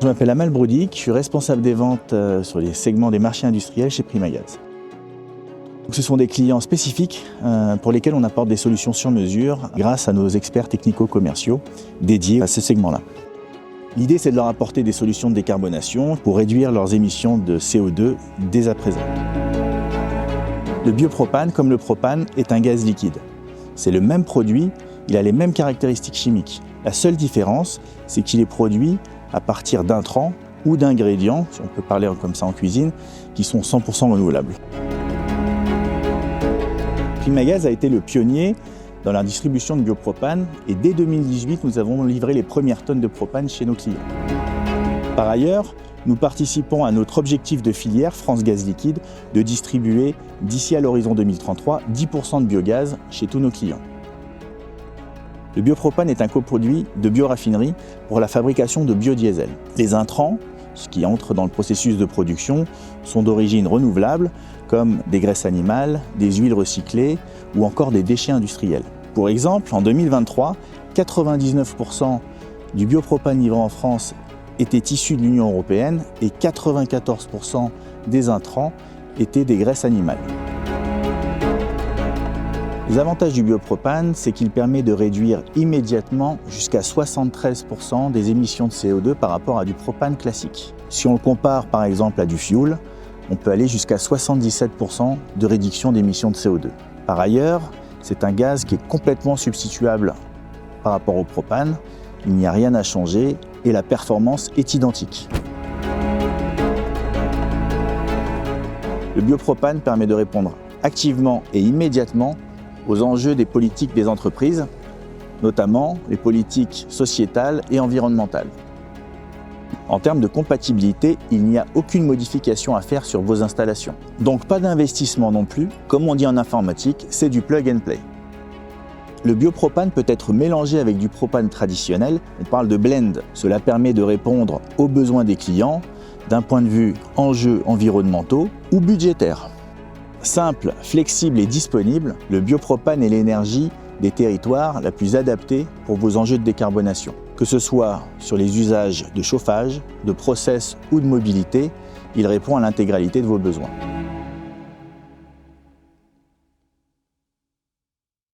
Je m'appelle Amal Broudik, je suis responsable des ventes sur les segments des marchés industriels chez Primagaz. Ce sont des clients spécifiques pour lesquels on apporte des solutions sur mesure grâce à nos experts technico-commerciaux dédiés à ces segments-là. L'idée, c'est de leur apporter des solutions de décarbonation pour réduire leurs émissions de CO2 dès à présent. Le biopropane, comme le propane, est un gaz liquide. C'est le même produit, il a les mêmes caractéristiques chimiques. La seule différence, c'est qu'il est produit à partir d'intrants ou d'ingrédients, si on peut parler comme ça en cuisine, qui sont 100% renouvelables. Primagaz a été le pionnier dans la distribution de biopropane et dès 2018, nous avons livré les premières tonnes de propane chez nos clients. Par ailleurs, nous participons à notre objectif de filière France Gaz Liquide de distribuer d'ici à l'horizon 2033 10% de biogaz chez tous nos clients. Le biopropane est un coproduit de bioraffinerie pour la fabrication de biodiesel. Les intrants, ce qui entre dans le processus de production, sont d'origine renouvelable, comme des graisses animales, des huiles recyclées ou encore des déchets industriels. Pour exemple, en 2023, 99% du biopropane livré en France était issu de l'Union européenne et 94% des intrants étaient des graisses animales. Les avantages du biopropane, c'est qu'il permet de réduire immédiatement jusqu'à 73% des émissions de CO2 par rapport à du propane classique. Si on le compare par exemple à du fioul, on peut aller jusqu'à 77% de réduction d'émissions de CO2. Par ailleurs, c'est un gaz qui est complètement substituable par rapport au propane. Il n'y a rien à changer et la performance est identique. Le biopropane permet de répondre activement et immédiatement aux enjeux des politiques des entreprises, notamment les politiques sociétales et environnementales. En termes de compatibilité, il n'y a aucune modification à faire sur vos installations. Donc pas d'investissement non plus. Comme on dit en informatique, c'est du plug and play. Le biopropane peut être mélangé avec du propane traditionnel. On parle de blend. Cela permet de répondre aux besoins des clients d'un point de vue enjeux environnementaux ou budgétaires. Simple, flexible et disponible, le biopropane est l'énergie des territoires la plus adaptée pour vos enjeux de décarbonation. Que ce soit sur les usages de chauffage, de process ou de mobilité, il répond à l'intégralité de vos besoins.